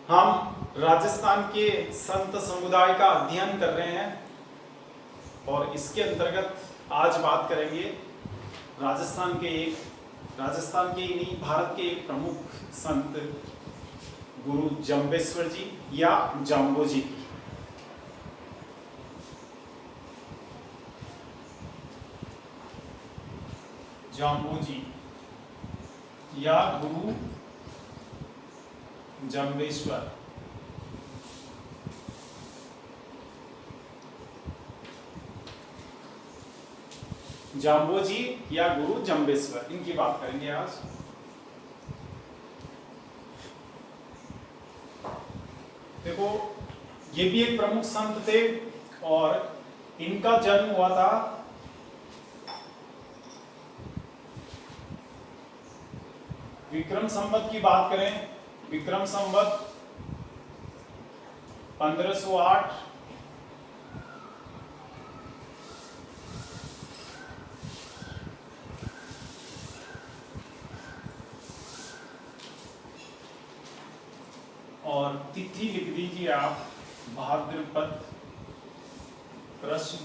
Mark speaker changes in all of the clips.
Speaker 1: हम राजस्थान के संत समुदाय का अध्ययन कर रहे हैं और इसके अंतर्गत आज बात करेंगे राजस्थान के ही नहीं भारत के एक प्रमुख संत गुरु जंबेश्वर जी या जाम्बो जी की। जाम्बो जी या गुरु जंबेश्वर। जाम्बो जी या गुरु जंबेश्वर, इनकी बात करेंगे आज। देखो, ये भी एक प्रमुख संत थे और इनका जन्म हुआ था विक्रम संवत की बात करें, विक्रम संवत 1508 और तिथि लिख दीजिए आप भाद्रपद कृष्ण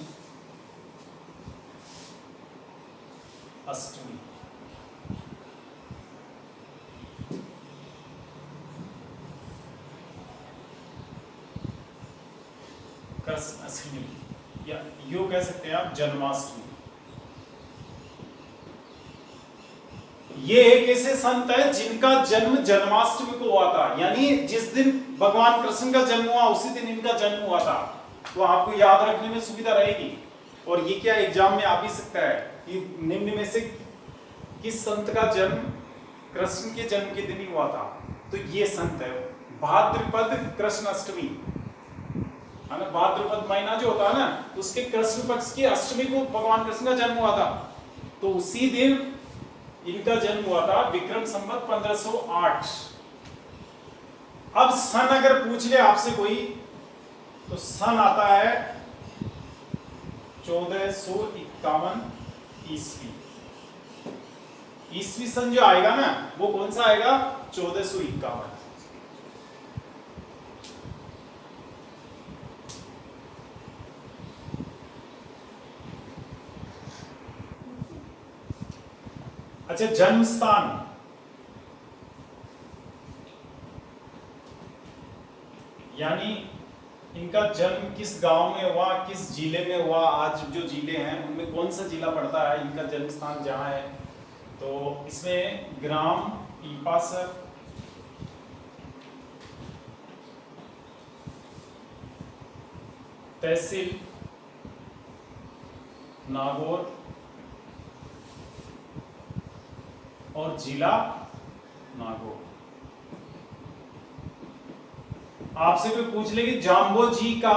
Speaker 1: अष्टमी। कृष्ण अष्टमी या यो कह सकते हैं आप जन्माष्टमी। ये एक ऐसे संत है जिनका जन्म जन्माष्टमी को हुआ था, यानी जिस दिन भगवान कृष्ण का जन्म हुआ उसी दिन इनका जन्म हुआ था। तो आपको याद रखने में सुविधा रहेगी। और ये क्या एग्जाम में आ भी सकता है कि निम्न में से किस संत का जन्म कृष्ण के जन्म के दिन ही हुआ था। तो ये संत है भाद्रपद कृष्ण अष्टमी, है ना। भाद्रपद महीना जो होता है ना, उसके कृष्ण पक्ष की अष्टमी को भगवान कृष्ण का जन्म हुआ था। तो उसी दिन इनका जन्म हुआ था विक्रम संवत 1508। अब सन अगर पूछ ले आपसे कोई तो सन आता है 1451 ईस्वी। ईस्वी सन जो आएगा ना वो कौन सा आएगा? 1451। अच्छा, जन्म स्थान यानी इनका जन्म किस गांव में हुआ, किस जिले में हुआ। आज जो जिले हैं उनमें कौन सा जिला पड़ता है इनका जन्म स्थान जहां है? तो इसमें ग्राम पीपासर, तहसील नागौर और जिला नागौर। आपसे कोई पूछ ले कि जाम्बो जी का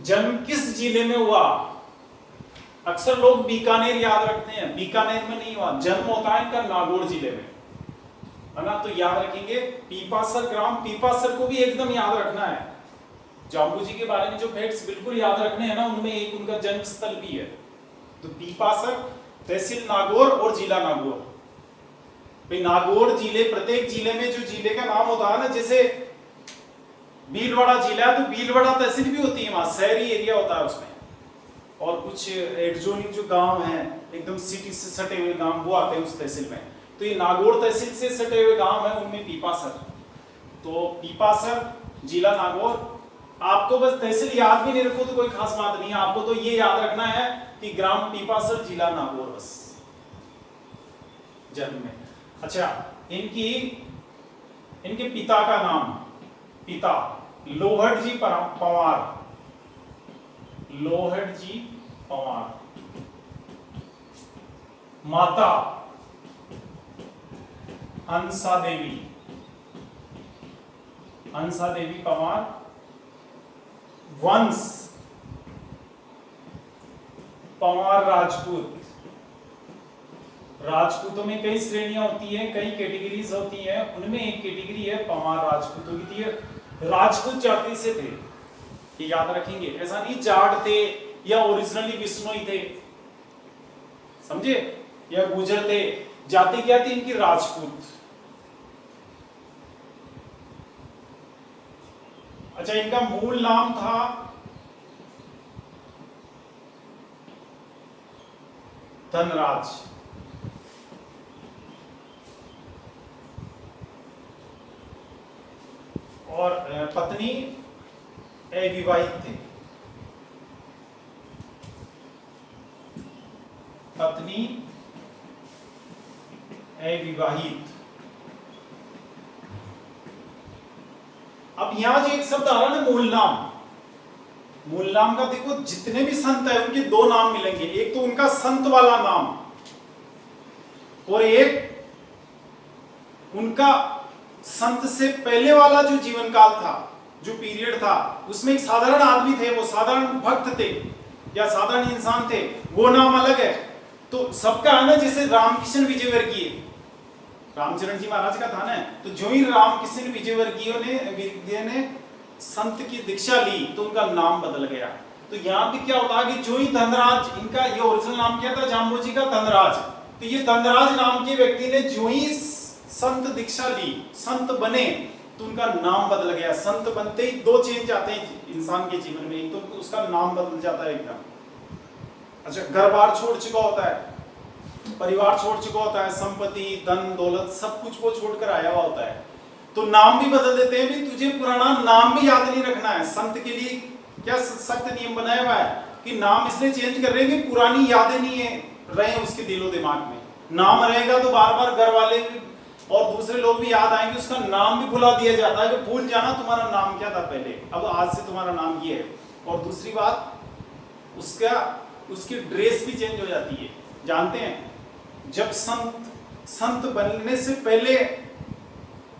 Speaker 1: जन्म किस जिले में हुआ, अक्सर लोग बीकानेर याद रखते हैं। बीकानेर में नहीं हुआ, जन्म होता है इनका नागौर जिले में, है ना। तो याद रखेंगे पीपासर ग्राम, पीपासर को भी एकदम याद रखना है। जाम्बो जी के बारे में जो फैक्ट्स बिल्कुल याद रखने हैं ना, उनमें एक उनका जन्म स्थल भी है। तो पीपासर, तहसील नागौर और जिला नागौर। भाई नागौर जिले, प्रत्येक जिले में जो जिले का नाम होता है ना, जैसे भीलवाड़ा जिला है तो भीलवाड़ा तहसील भी होती है, वहां शहरी एरिया होता है उसमें। और कुछ एडजोनिंग जो गांव हैं एकदम सिटी से सटे हुए गांव वो आते हैं उस तहसील में। तो ये नागौर तहसील से सटे हुए गांव है, उनमें पीपासर। तो पीपासर जिला नागौर। आपको बस तहसील याद भी नहीं रखो तो कोई खास बात नहीं है, आपको तो ये याद रखना है कि ग्राम पीपासर जिला नागौर, बस जन्म में। अच्छा, इनके पिता का नाम, पिता लोहट जी पंवार, लोहट जी पंवार। माता हंसा देवी, हंसा देवी पंवार। वंश पंवार राजपूत। राजपूतों में कई श्रेणियां होती हैं, कई कैटेगरीज होती हैं, उनमें एक कैटेगरी है पंवार राजपूतों की। राजपूत जाति से थे, ये याद रखेंगे। ऐसा नहीं जाट थे या ओरिजिनली विष्णोई थे, समझे, या गुजर थे। जाति क्या थी इनकी? राजपूत। अच्छा, इनका मूल नाम था धनराज। और पत्नी अविवाहित थे। पत्नी अविवाहित। अब यहां जो एक शब्द आ रहा है ना, मूल नाम, मूल नाम का देखो, जितने भी संत है उनके दो नाम मिलेंगे। एक तो उनका संत वाला नाम, और एक उनका संत से पहले वाला जो जीवन काल था, जो पीरियड था, उसमें एक साधारण आदमी थे, वो साधारण भक्त थे या साधारण इंसान थे, वो नाम अलग है। तो सबका है ना, जैसे रामकिशन विजयवर्गीय, रामचरण जी महाराज का था ना, तो जो ही रामकिशन विजयवर्गीय ने संत की दीक्षा ली तो उनका नाम बदल गया। तो यहाँ भी क्या होता है कि जो ही धनराज, इनका ये ओरिजिनल नाम क्या था जाम्बोजी का, धनराज। तो ये धनराज नाम के व्यक्ति ने जो ही संत दीक्षा ली, संत बने, तो उनका नाम बदल गया। संत बनते ही दो चेंज आते हैं इंसान के जीवन में, एक तो उसका नाम बदल जाता है एकदम। अच्छा, घर बार छोड़ चुका होता है, परिवार छोड़ चुका होता है, संपत्ति, धन दौलत सब कुछ वो छोड़कर आया हुआ होता है, तो नाम भी बदल देते हैं। भी तुझे पुराना नाम भी याद नहीं रखना है। संत के लिए क्या सख्त नियम बनाया हुआ है कि नाम इसलिए चेंज कर रहे हैं कि पुरानी यादें नहीं है रहे उसके दिलो दिमाग में। नाम रहेगा तो बार बार घर वाले और दूसरे लोग भी याद आएंगे, उसका नाम भी भुला दिया जाता है कि भूल जाना तुम्हारा नाम क्या था पहले, अब आज से तुम्हारा नाम ये है। और दूसरी बात, उसकी ड्रेस भी चेंज हो जाती है। जानते हैं, जब संत बनने से पहले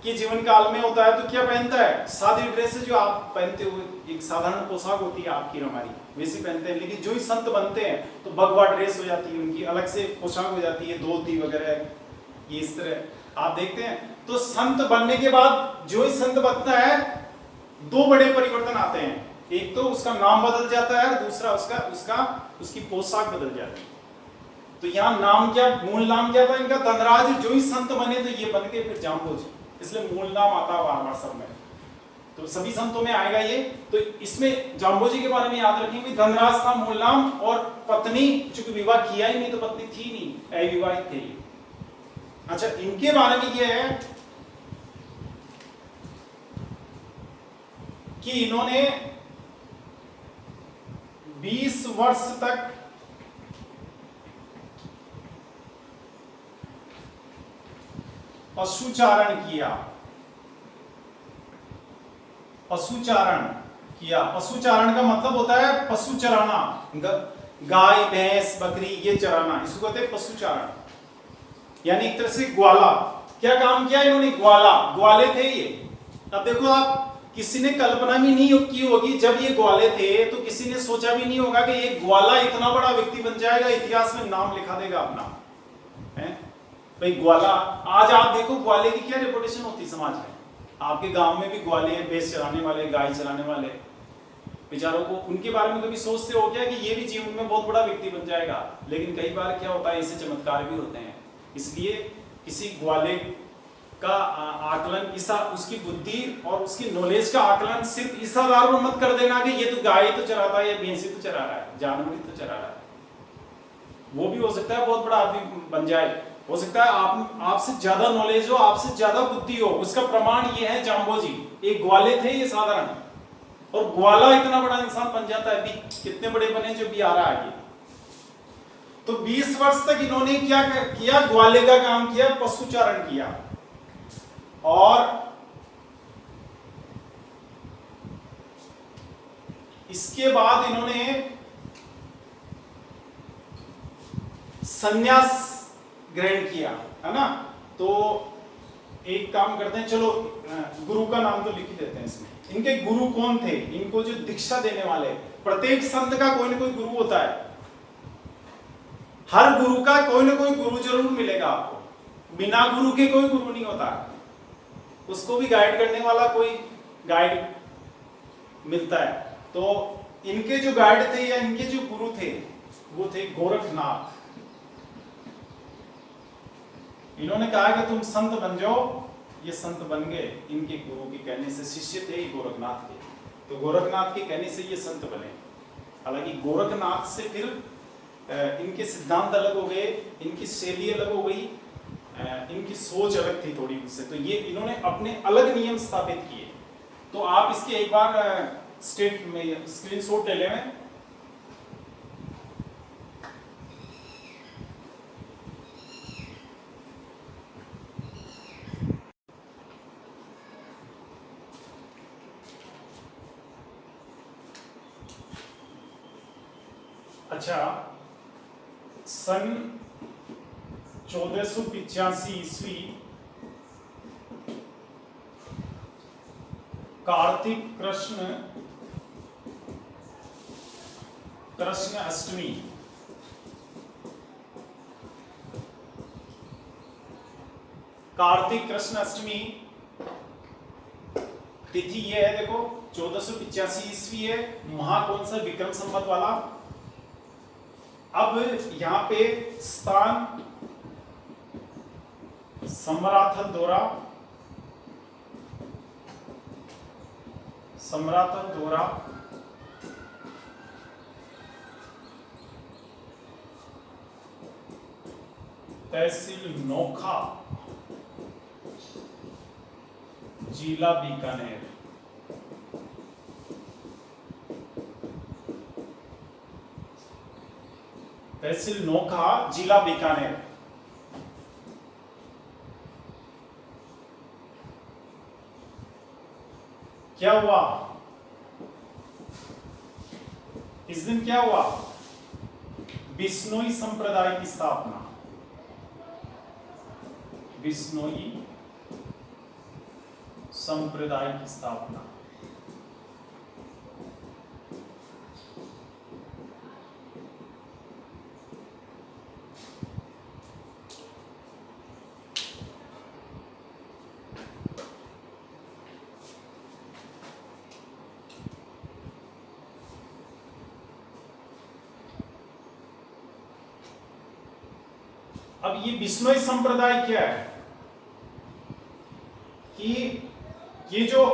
Speaker 1: के जीवन काल में होता है तो क्या पहनता है, सादी ड्रेस जो आप पहनते हो, एक साधारण पोशाक होती है आपकी हमारी, वैसी पहनते हैं। लेकिन जो ही संत बनते हैं तो भगवा ड्रेस हो जाती है, उनकी अलग से पोशाक हो जाती है, धोती वगैरह, ये इस तरह आप देखते हैं। तो संत बनने के बाद जो ही संत बनता है, दो बड़े परिवर्तन आते हैं। एक तो उसका नाम बदल जाता है, दूसरा उसकी पोशाक बदल जाती है। तो यहाँ नाम क्या, मूल नाम क्या था इनका, धनराज। जो ही संत बने तो ये बन के फिर जाम्बोजी, इसलिए मूल नाम आता है बार बार सब में, तो सभी संतों में आएगा ये। तो इसमें जाम्बोजी के बारे में याद रखेंगे, धनराज था मूल नाम, और पत्नी, चूंकि विवाह किया ही नहीं तो पत्नी थी नहीं, अविवाहित थे ये। अच्छा, इनके बारे में ये है कि इन्होंने 20 वर्ष तक पशुचारण किया। पशुचारण का मतलब होता है पशु चराना, गाय भैंस बकरी ये चराना, इसको कहते हैं पशुचारण, यानी एक तरह से ग्वाला। क्या काम किया इन्होंने, ग्वाले थे ये। अब देखो, आप किसी ने कल्पना भी नहीं की होगी, जब ये ग्वाले थे तो किसी ने सोचा भी नहीं होगा कि ये ग्वाला इतना बड़ा व्यक्ति बन जाएगा, इतिहास में नाम लिखा देगा अपना, है भाई ग्वाला। आज आप देखो ग्वाले की क्या रेपुटेशन होती समाज में। आपके गांव में भी ग्वाले हैं, भैंस चराने वाले, गाय चराने वाले, बेचारों को उनके बारे में कभी सोचते हो क्या कि ये भी जीवन में बहुत बड़ा व्यक्ति बन जाएगा। लेकिन कई बार क्या होता है, ऐसे चमत्कार भी होते हैं। इसलिए किसी ग्वाले का आकलन, उसकी बुद्धि और उसकी नॉलेज का आकलन सिर्फ इस आधार पर मत कर देना कि ये तो गाय तो चराता है, ये भैंस तो चरा रहा है, जानवर तो चरा रहा है। वो भी हो सकता है बहुत बड़ा आदमी बन जाए, हो सकता है आपसे ज्यादा नॉलेज हो, आपसे ज्यादा बुद्धि हो। उसका प्रमाण ये है जाम्बोजी, एक ग्वाले थे ये साधारण, और ग्वाला इतना बड़ा इंसान बन जाता है। कितने बड़े बने जो भी आ रहा है। तो 20 वर्ष तक इन्होंने क्या किया, ग्वाले का काम किया, पशुचारण किया। और इसके बाद इन्होंने संन्यास ग्रहण किया, है ना। तो एक काम करते हैं, चलो गुरु का नाम तो लिख ही देते हैं इसमें। इनके गुरु कौन थे, इनको जो दीक्षा देने वाले। प्रत्येक संत का कोई ना कोई गुरु होता है, हर गुरु का कोई ना कोई गुरु जरूर मिलेगा आपको। बिना गुरु के कोई गुरु नहीं होता, उसको भी गाइड करने वाला कोई गाइड मिलता है। तो इनके जो गाइड थे या इनके जो गुरु थे वो थे गोरखनाथ। इन्होंने कहा कि तुम संत बन जाओ, ये संत बन गए। इनके गुरु के कहने से, शिष्य थे गोरखनाथ के। तो गोरखनाथ के कहने से ये संत बने। हालांकि गोरखनाथ से फिर इनके सिद्धांत अलग हो गए, इनकी शैली अलग हो गई, इनकी सोच अलग थी थोड़ी उनसे, तो ये इन्होंने अपने अलग नियम स्थापित किए। तो आप इसके एक बार स्टेट में स्क्रीनशॉट ले लें। अच्छा, सन 1485 ईस्वी कार्तिक कृष्ण अष्टमी, कार्तिक कृष्ण अष्टमी तिथि ये है, देखो 1485 ईस्वी है, महा कौन सा विक्रम संवत वाला। अब यहां पे स्थान समराथल दोरा, तहसील नोखा, जिला बीकानेर। तहसील नोखा, जिला बीकानेर। क्या हुआ इस दिन? क्या हुआ? बिश्नोई संप्रदाय की स्थापना। बिश्नोई संप्रदाय की स्थापना। अब ये बिश्नोई संप्रदाय क्या है कि ये जो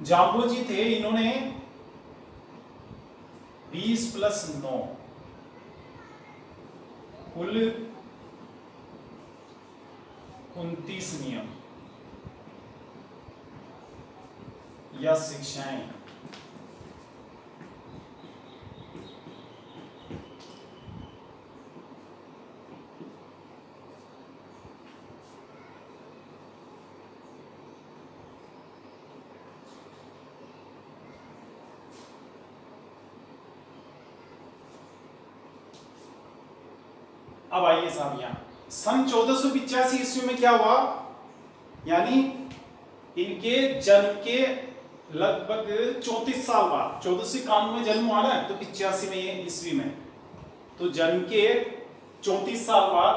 Speaker 1: जाम्बोजी थे, इन्होंने 20 + 9 कुल 29 नियम या शिक्षाएं अब आइए साहब, यहां सन 1485 ईस्वी में क्या हुआ, यानी इनके जन्म के लगभग 34 साल बाद, 1491 में जन्म हुआ ना, तो 85 में ये ईस्वी में, तो जन्म के 34 साल बाद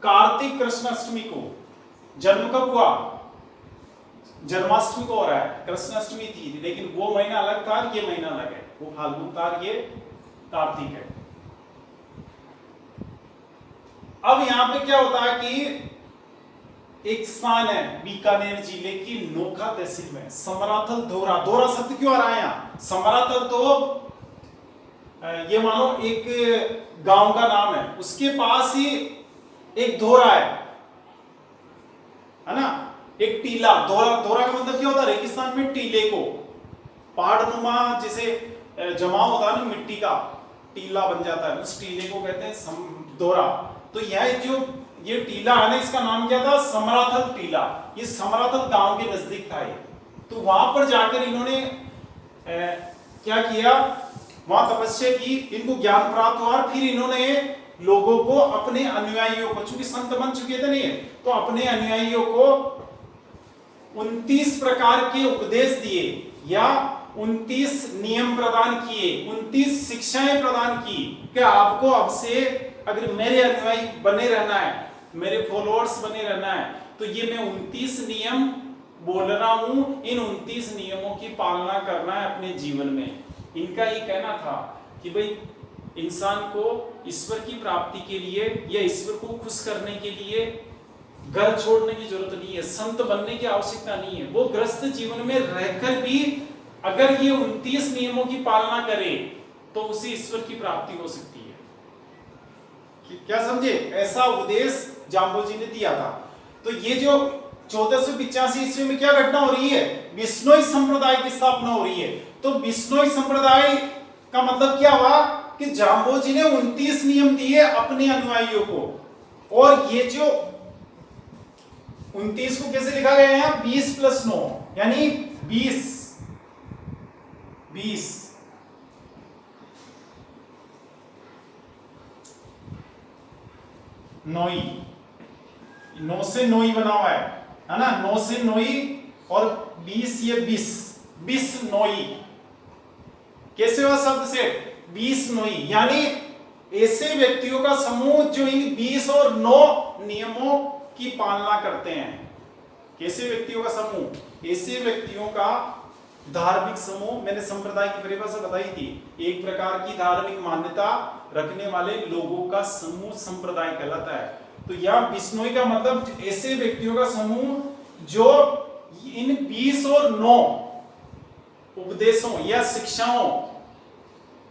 Speaker 1: कार्तिक कृष्ण अष्टमी को, जन्म कब हुआ? जन्माष्टमी को हो रहा है, कृष्ण अष्टमी थी, लेकिन वो महीना अलग था, ये महीना अलग है, वो फाल्गुन था, ये कार्तिक है। अब यहां पे क्या होता है कि एक स्थान है बीकानेर जिले की नोखा तहसील में, समराथल दोरा। दोरा शब्द क्यों आ रहा है यहां? समराथल तो ये मानो एक गांव का नाम है, उसके पास ही एक दोरा है ना, एक टीला। दोरा, दोरा का मतलब क्या होता है? रेगिस्तान में टीले को, पहाड़नुमा जैसे जमाव होता है ना मिट्टी का, टीला बन जाता है, उस टीले को कहते हैं दोरा। तो यह जो ये टीला है ना, इसका नाम क्या था? समराथल टीला। ये समराथल गांव के नजदीक था ये। तो वहां पर जाकर इन्होंने क्या किया, वहां तपस्या की, इनको ज्ञान प्राप्त हुआ, और फिर इन्होंने लोगों को, अपने अनुयायियों को, चूंकि संत बन चुके थे नहीं, तो अपने अनुयायियों को 29 प्रकार के उपदेश दिए, या 29 नियम प्रदान किए, 29 शिक्षाएं प्रदान की कि आपको अब से अगर मेरे अनुयायी बने रहना है, मेरे फॉलोअर्स बने रहना है, तो ये मैं 29 नियम बोल रहा हूं, इन 29 नियमों की पालना करना है अपने जीवन में। इनका ये कहना था कि भाई इंसान को ईश्वर की प्राप्ति के लिए या ईश्वर को खुश करने के लिए घर छोड़ने की जरूरत नहीं है, संत बनने की आवश्यकता नहीं है। वो ग्रस्त जीवन में रहकर भी अगर ये 29 नियमों की पालना करे तो उसे ईश्वर की प्राप्ति हो सकती है। क्या समझे? ऐसा उपदेश जाम्बो जी ने दिया था। तो ये जो 1485 ईस्वी में क्या घटना हो रही है? बिश्नोई संप्रदाय की स्थापना हो रही है। तो बिश्नोई संप्रदाय का मतलब क्या हुआ कि जाम्बो जी ने 29 नियम दिए अपने अनुयायियों को, और ये जो 29 को कैसे लिखा गया है? 20 + 9 यानी 20 नोई, 9 से नोई बना हुआ है ना, 9 से नोई और 20 ये 20 नोई। कैसे हुआ शब्द से? 20 नोई यानी ऐसे व्यक्तियों का समूह जो इन 20 और 9 नियमों की पालना करते हैं। कैसे व्यक्तियों का समूह? ऐसे व्यक्तियों का धार्मिक समूह। मैंने संप्रदाय की परिभाषा बताई थी, एक प्रकार की धार्मिक मान्यता रखने वाले लोगों का समूह संप्रदाय कहलाता है। तो यहां बिश्नोई का मतलब ऐसे व्यक्तियों का समूह जो इन 20 और 9 उपदेशों या शिक्षाओं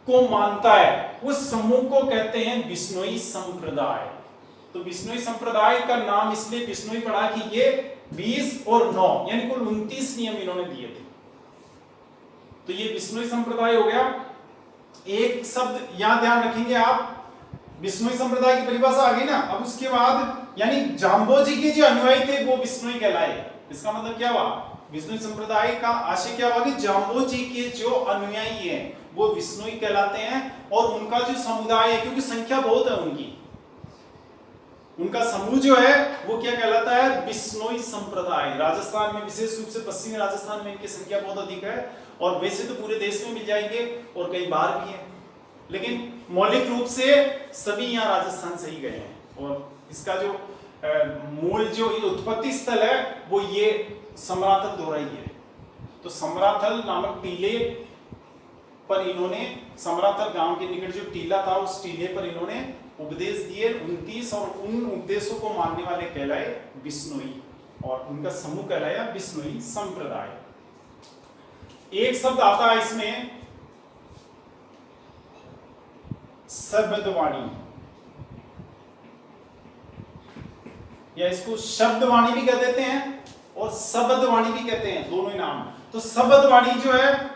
Speaker 1: को मानता है, उस समूह को कहते हैं बिश्नोई संप्रदाय। तो बिश्नोई संप्रदाय का नाम इसलिए बिश्नोई पड़ा कि ये 20 और 9 यानी कुल 29 नियम इन्होंने दिए थे। तो ये बिश्नोई संप्रदाय हो गया। एक शब्द यहां ध्यान रखेंगे आप, बिश्नोई संप्रदाय की परिभाषा आ गई ना। अब उसके बाद यानी जाम्बो जी के जो अनुयायी थे वो बिश्नोई कहलाए। इसका मतलब क्या हुआ? बिश्नोई संप्रदाय का आशय क्या हुआ कि जाम्बो जी के जो अनुयायी हैं वो बिश्नोई कहलाते हैं, और उनका जो समुदाय है, क्योंकि संख्या बहुत है उनकी, उनका समूह जो है वो क्या कहलाता है? बिश्नोई संप्रदाय। राजस्थान में, विशेष रूप से पश्चिमी राजस्थान में इनकी संख्या बहुत अधिक है, और वैसे तो पूरे देश में मिल जाएंगे और कई बार भी है, लेकिन मौलिक रूप से सभी यहाँ राजस्थान से ही गए हैं। और इसका जो मूल जो उत्पत्ति स्थल है वो ये समराथल दोराई है। तो समराथल नामक टीले पर इन्होंने, समराथल गांव के निकट जो टीला था उस टीले पर इन्होंने उपदेश दिए 29, और उन उपदेशों को मानने वाले कहलाए बिश्नोई, और उनका समूह कहलाया बिश्नोई संप्रदाय। एक शब्द आता है इसमें शब्दवाणी, या इसको शब्दवाणी भी कह देते हैं और शब्दवाणी भी कहते हैं, दोनों ही नाम। तो शब्दवाणी जो है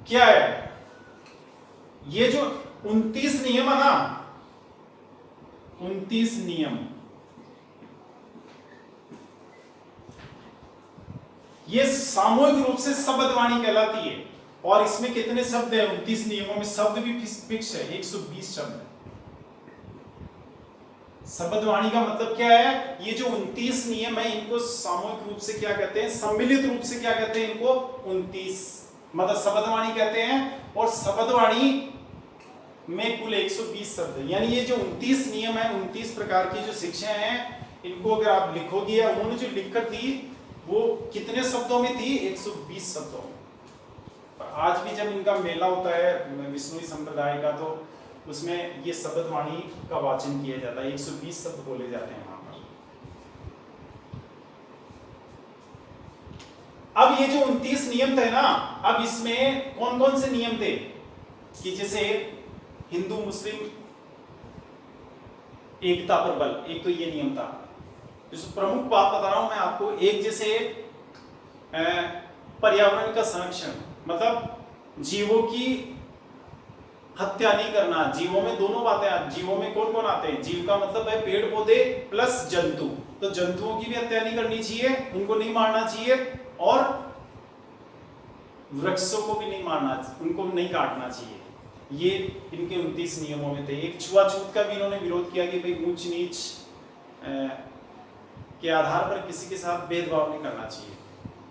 Speaker 1: क्या है? ये जो 29 नियम है ना, 29 नियम, ये सामूहिक रूप से शब्दवाणी कहलाती है। और इसमें कितने शब्द है? 29 नियमों में शब्द भी फिक्स है, 120 शब्द है। शब्दवाणी का मतलब क्या है? ये जो 29 नियम है इनको सामूहिक रूप से क्या कहते हैं? सम्मिलित रूप से क्या कहते हैं इनको? 29 मतलब शब्दवाणी कहते हैं। और शब्दवाणी में कुल 120 शब्द है, यानी ये जो 29 नियम है, 29 प्रकार की जो शिक्षाएं हैं, इनको अगर आप लिखोगे, या उन्होंने जो लिखकर थी वो कितने शब्दों में थी? 120 शब्दों में। आज भी जब इनका मेला होता है बिश्नोई संप्रदाय का, तो उसमें ये शब्दवाणी का वाचन किया जाता है, 120 शब्द बोले जाते हैं वहां पर। अब ये जो 29 नियम थे ना, अब इसमें कौन कौन से नियम थे? कि जैसे हिंदू मुस्लिम एकता पर बल, एक तो ये नियम था। जो प्रमुख बात बता रहा हूं मैं आपको, एक जैसे पर्यावरण का संरक्षण, मतलब जीवों की हत्या नहीं करना। जीवों में दोनों बातें आती, जीवों में कौन कौन आते हैं? जीव का मतलब है पेड़ पौधे प्लस जंतु। तो जंतुओं की भी हत्या नहीं करनी चाहिए, उनको नहीं मारना चाहिए, और वृक्षों को भी नहीं मारना, उनको नहीं काटना चाहिए। ये इनके 29 नियमों में थे। एक छुआछूत का भी इन्होंने विरोध किया कि भाई ऊंच नीच के आधार पर किसी के साथ भेदभाव नहीं करना चाहिए,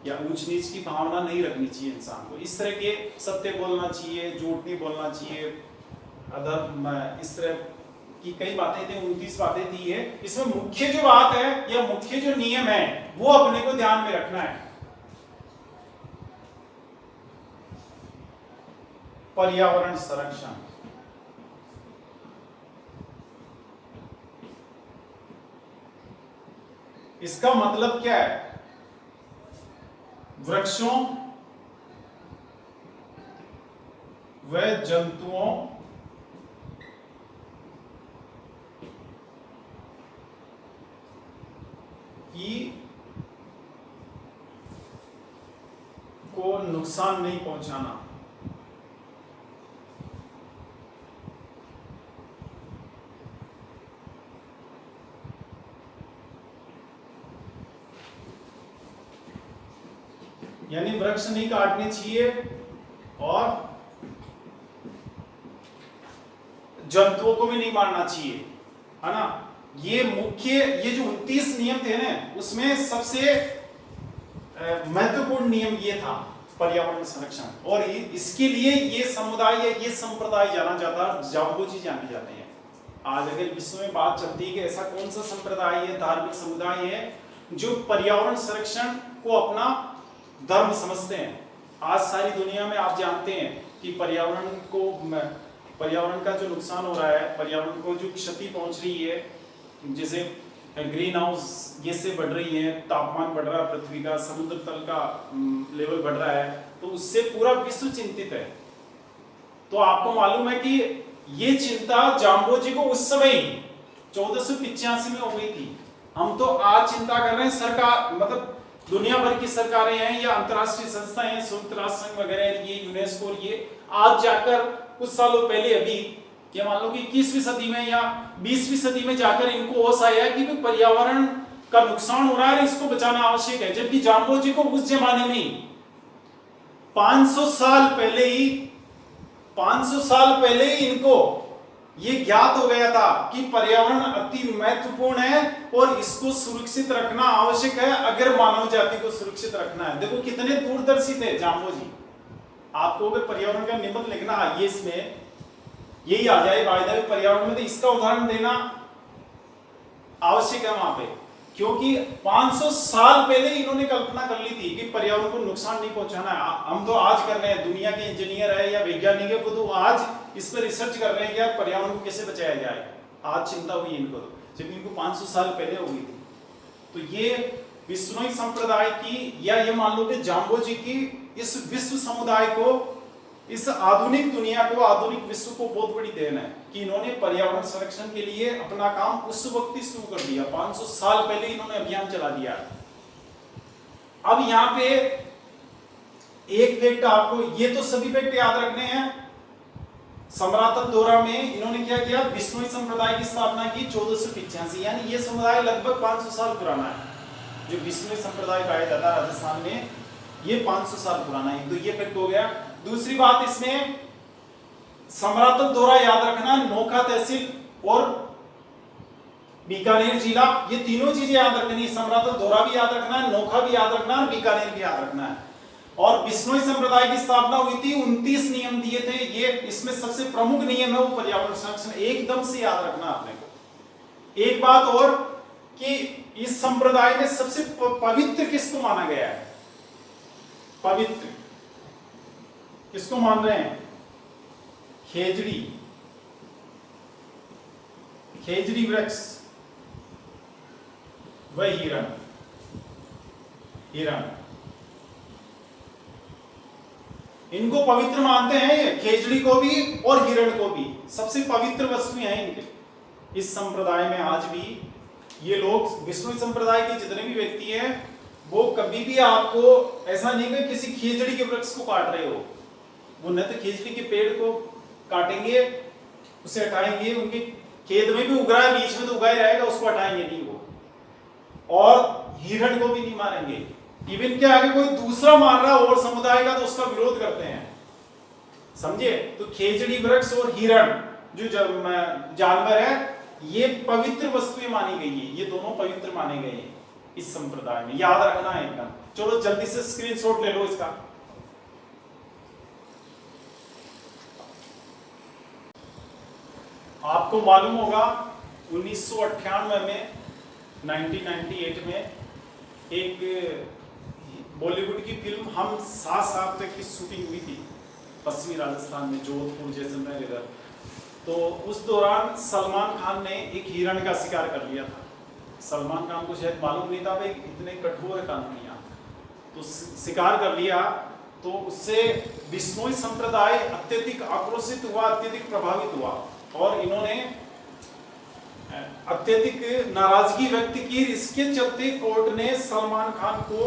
Speaker 1: या ऊंच नीच की भावना नहीं रखनी चाहिए इंसान को। इस तरह के सत्य बोलना चाहिए, झूठ नहीं बोलना चाहिए, अधर्म, इस तरह की कई बातें थी, 29 बातें थी। है इसमें मुख्य जो बात है या मुख्य जो नियम है वो अपने को ध्यान में रखना है। पर्यावरण संरक्षण, इसका मतलब क्या है? वृक्षों व जंतुओं की को नुकसान नहीं पहुंचाना। यानी वृक्ष नहीं काटने चाहिए और जंतुओं को भी नहीं मारना चाहिए, है ना। ये जो 29 नियम थे ना, उसमें सबसे महत्वपूर्ण नियम ये था पर्यावरण संरक्षण। और इसके लिए ये समुदाय या ये संप्रदाय जाना जाता, जाम्बोजी जाने जाते हैं। आज अगर विश्व में बात चलती है कि ऐसा कौन सा संप्रदाय है, धार्मिक समुदाय है जो पर्यावरण संरक्षण को अपना धर्म समझते हैं। आज सारी दुनिया में आप जानते हैं कि पर्यावरण का जो नुकसान हो रहा है, पर्यावरण को जो क्षति पहुंच रही है, जैसे ग्रीन हाउस गैसें बढ़ रही है, तापमान बढ़ रहा है, पृथ्वी का समुद्र तल का लेवल बढ़ रहा है, तो उससे पूरा विश्व चिंतित है। तो आपको मालूम है कि ये चिंता जाम्बोजी को उस समय 1485 में हो गई थी। हम तो आज चिंता कर रहे हैं, सरकार मतलब दुनिया भर की सरकारें हैं या अंतर्राष्ट्रीय संस्थाएं हैं, संयुक्त राष्ट्र संघ वगैरह, ये यूनेस्को, ये आज जाकर कुछ सालों पहले, अभी ये मान लो कि 21वीं सदी में या 20वीं सदी में जाकर इनको होश आया कि पर्यावरण का नुकसान हो रहा है, इसको बचाना आवश्यक है। जबकि जाम्बोजी को उस जमाने में 500 साल पहले ही इनको ये ज्ञात हो गया था कि पर्यावरण अति महत्वपूर्ण है और इसको सुरक्षित रखना आवश्यक है अगर मानव जाति को सुरक्षित रखना है। देखो कितने दूरदर्शी थे जाम्बोजी। आपको अगर पर्यावरण का निबंध लिखना आइए, इसमें यही आ जाए वायदा पर्यावरण में, तो इसका उदाहरण देना आवश्यक है वहां पे, क्योंकि 500 साल पहले इन्होंने कल्पना कर ली थी कि पर्यावरण को नुकसान नहीं पहुंचाना है। हम तो आज कर रहे हैं, दुनिया के इंजीनियर है या वैज्ञानिक है, तो आज इस पर रिसर्च कर रहे हैं कि यार पर्यावरण को कैसे बचाया जाए। आज चिंता हुई इनको, जब इनको 500 साल पहले हो गई थी। तो ये बिश्नोई संप्रदाय की, या ये मान लो कि जाम्बोजी की इस विश्व समुदाय को, इस आधुनिक दुनिया को, आधुनिक विश्व को बहुत बड़ी देन है कि इन्होंने पर्यावरण संरक्षण के लिए अपना काम उस वक्त ही शुरू कर दिया। 500 साल पहले इन्होंने अभियान चला दिया। अब यहाँ पे एक फैक्ट आपको, ये तो सभी फैक्ट याद रखने हैं। सम्रातन दौरा में इन्होंने क्या किया? बिश्नोई संप्रदाय की स्थापना की 1485, यानी ये समुदाय लगभग 500 साल पुराना है। जो बिश्नोई संप्रदाय पाया जाता है राजस्थान में, ये 500 साल पुराना है। तो ये फैक्ट हो गया। दूसरी बात इसमें सम्रातन दौरा याद रखना, नोखा तहसील और बीकानेर जिला, ये तीनों चीजें याद रखनी। सम्रातन दौरा भी याद रखना है, नोखा भी याद रखना है, बीकानेर भी याद रखना है। और बिश्नोई संप्रदाय की स्थापना हुई थी, 29 नियम दिए थे। ये इसमें सबसे प्रमुख नियम है वो पर्यावरण संरक्षण, एकदम से याद रखना आपने को। एक बात और कि इस संप्रदाय में सबसे पवित्र किसको माना गया है? पवित्र किसको मान रहे हैं? खेजड़ी वृक्ष व हिरण। इनको पवित्र मानते हैं, ये खेजड़ी को भी और हिरण को भी सबसे पवित्र वस्तुएं हैं इनके। इस संप्रदाय में आज भी ये लोग, बिश्नोई संप्रदाय के जितने भी व्यक्ति हैं, वो कभी भी आपको ऐसा नहीं कि किसी खेजड़ी के वृक्ष को काट रहे हो। वो न तो खेजड़ी के पेड़ को काटेंगे, उसे हटाएंगे, उनके खेत में भी उग रहा है, बीच में तो उगा ही रहेगा, उसको हटाएंगे नहीं वो। और हिरण को भी नहीं मारेंगे। इवन के आगे कोई दूसरा मार रहा और समुदाय का, तो उसका विरोध करते हैं, समझे। तो खेजड़ी वृक्ष और हिरण जो जानवर है, ये पवित्र वस्तुएं मानी गई है। ये दोनों पवित्र माने गए हैं इस संप्रदाय में, याद रखना है एकदम। चलो जल्दी से स्क्रीनशॉट ले लो इसका। आपको मालूम होगा 1998 में, 1998 में एक बॉलीवुड की फिल्म हम साथ साथ तक की शूटिंग हुई थी पश्चिमी राजस्थान में, जोधपुर जैसलमेर इधर। तो उस दौरान सलमान खान ने एक हिरण का शिकार कर लिया था। सलमान खान को शायद मालूम नहीं था भाई इतने कठोर कानून यहाँ, तो स्वीकार कर लिया। तो उससे बिश्नोई संप्रदाय अत्यधिक आक्रोशित हुआ, अत्यधिक प्रभावित हुआ और इन्होंने अत्यधिक नाराजगी व्यक्त की। इसके चलते कोर्ट ने सलमान खान को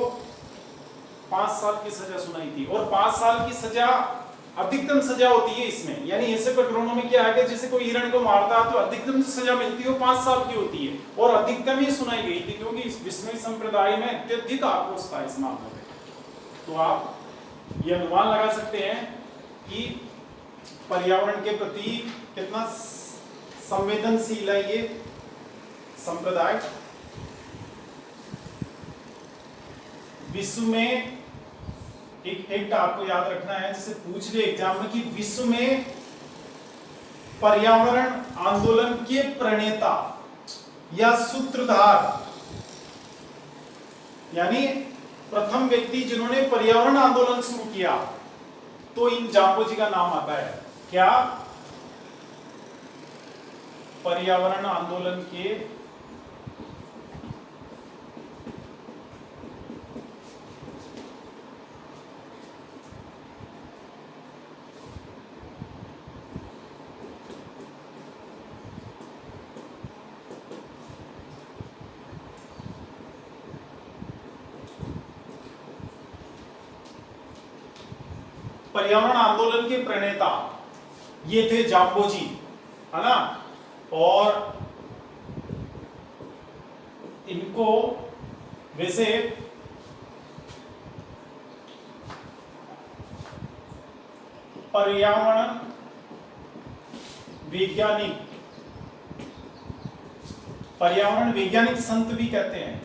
Speaker 1: 5 साल की सजा सुनाई थी। और 5 साल की सजा अधिकतम सजा होती है इसमें, यानी ऐसे प्रकरणों में क्या है कि जैसे कोई हिरण को मारता है तो अधिकतम सजा मिलती है वो 5 साल की होती है, और अधिकतम ही सुनाई गई थी क्योंकि इस बिश्नोई संप्रदाय में अत्यधिक आक्रोश था इस मामले में। तो आप ये अनुमान लगा सकते हैं कि पर्यावरण के प्रति कितना संवेदनशील है ये संप्रदाय। विश्व में एक फैक्ट आपको याद रखना है, जैसे पूछ ले एग्जाम में कि विश्व में पर्यावरण आंदोलन के प्रणेता या सूत्रधार, यानी प्रथम व्यक्ति जिन्होंने पर्यावरण आंदोलन शुरू किया, तो इन जाम्बोजी का नाम आता है। क्या? पर्यावरण आंदोलन के पर्यावरण आंदोलन के प्रणेता ये थे जाम्बोजी, है ना। और इनको वैसे पर्यावरण वैज्ञानिक संत भी कहते हैं।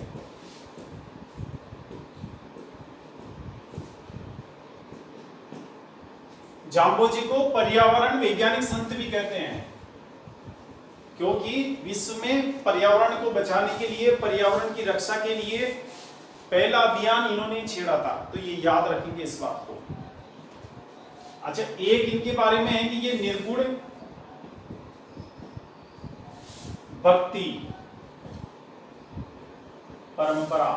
Speaker 1: जाम्बोजी को पर्यावरण वैज्ञानिक संत भी कहते हैं क्योंकि विश्व में पर्यावरण को बचाने के लिए, पर्यावरण की रक्षा के लिए पहला अभियान इन्होंने छेड़ा था। तो ये याद रखेंगे इस बात को। अच्छा, एक इनके बारे में है कि ये निर्गुण भक्ति परंपरा,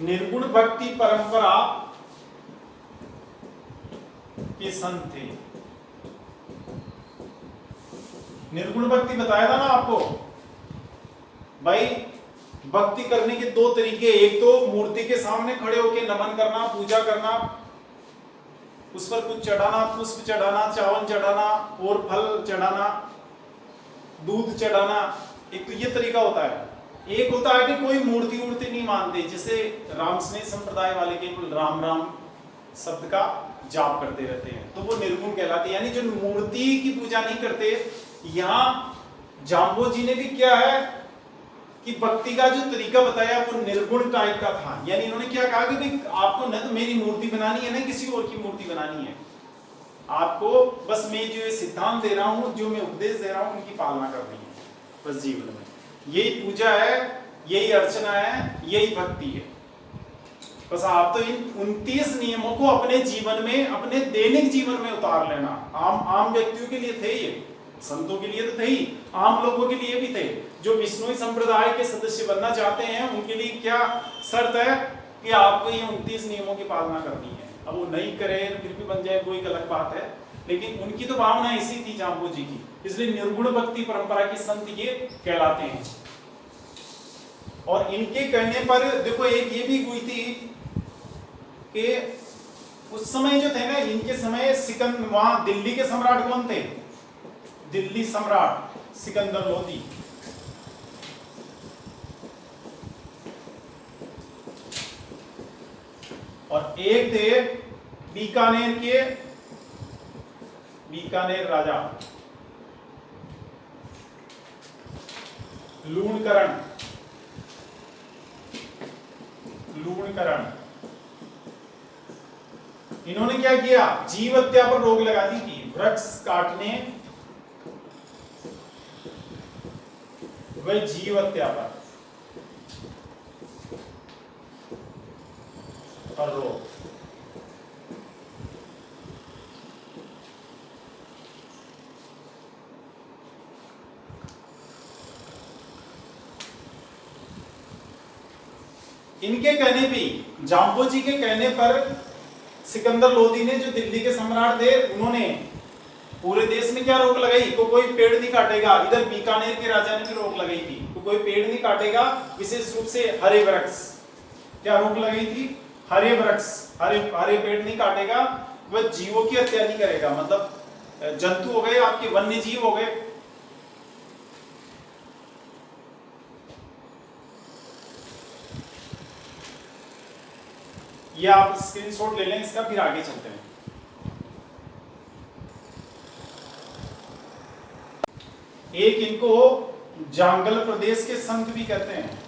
Speaker 1: निर्गुण भक्ति परंपरा के संत थे। निर्गुण भक्ति बताया था ना आपको भाई, भक्ति करने के 2 तरीके, एक तो मूर्ति के सामने खड़े होकर नमन करना, पूजा करना, उस पर कुछ चढ़ाना, पुष्प चढ़ाना, चावल चढ़ाना और फल चढ़ाना, दूध चढ़ाना। एक तो ये तरीका होता है। एक होता है कि कोई मूर्ति नहीं मानते, जैसे रामस्नेह संप्रदाय वाले केवल राम राम शब्द का जाप करते रहते हैं, तो वो निर्गुण कहलाते हैं, यानी जो मूर्ति की पूजा नहीं करते। यहाँ जाम्बोजी ने भी क्या है कि भक्ति का जो तरीका बताया वो निर्गुण टाइप का था। यानी इन्होंने क्या कहा कि भाई आपको न तो मेरी मूर्ति बनानी है, ना किसी और की मूर्ति बनानी है, आपको बस मैं जो ये सिद्धांत दे रहा हूं, जो मैं उपदेश दे रहा हूं, उनकी पालना करनी है बस जीवन में। यही पूजा है, यही अर्चना है, यही भक्ति है। बस आप तो इन 29 नियमों को अपने जीवन में, अपने दैनिक जीवन में उतार लेना। आम व्यक्तियों के लिए थे ये, संतों के लिए तो थे ही, आम लोगों के लिए भी थे। जो बिश्नोई संप्रदाय के सदस्य बनना चाहते हैं उनके लिए क्या शर्त है कि आपको ये 29 नियमों की पालना करनी है। अब वो नहीं करे फिर भी बन जाए कोई अलग बात है, लेकिन उनकी तो भावना ऐसी थी जाम्बोजी की, इसलिए निर्गुण भक्ति परंपरा के संत ये कहलाते हैं। और इनके कहने पर देखो एक ये भी हुई थी कि उस समय जो थे ना, इनके समय सिकंदर, वहां दिल्ली के सम्राट कौन थे? दिल्ली सम्राट सिकंदर लोदी। और एक थे बीकानेर राजा लूणकरण। इन्होंने क्या किया? जीव हत्या पर रोक लगा दी थी, वृक्ष काटने व जीव हत्या पर रोक। इनके कहने पे, जाम्बोजी के कहने पर सिकंदर लोदी ने, जो दिल्ली के सम्राट थे, उन्होंने पूरे देश में क्या रोक लगाई, को कोई पेड़ नहीं काटेगा। इधर बीकानेर के राजा ने भी रोक लगाई थी, को कोई पेड़ नहीं काटेगा, विशेष रूप से हरे वृक्ष। क्या रोक लगाई थी? हरे वृक्ष, हरे पेड़ नहीं काटेगा, वह जीवों की हत्या नहीं करेगा। मतलब जंतु हो गए आपके, वन्य जीव हो गए। ये आप स्क्रीनशॉट ले लें इसका, फिर आगे चलते हैं। एक इनको जांगल प्रदेश के संत भी कहते हैं,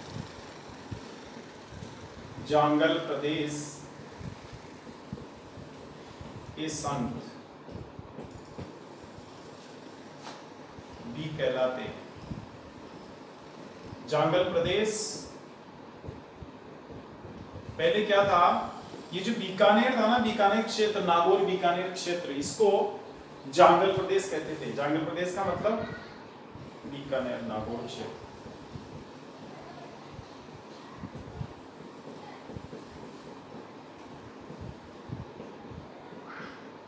Speaker 1: जांगल प्रदेश के संत भी कहलाते हैं। जांगल प्रदेश पहले क्या था, ये जो बीकानेर था ना, बीकानेर क्षेत्र, नागौर बीकानेर क्षेत्र, इसको जांगल प्रदेश कहते थे। जांगल प्रदेश का मतलब बीकानेर नागौर क्षेत्र।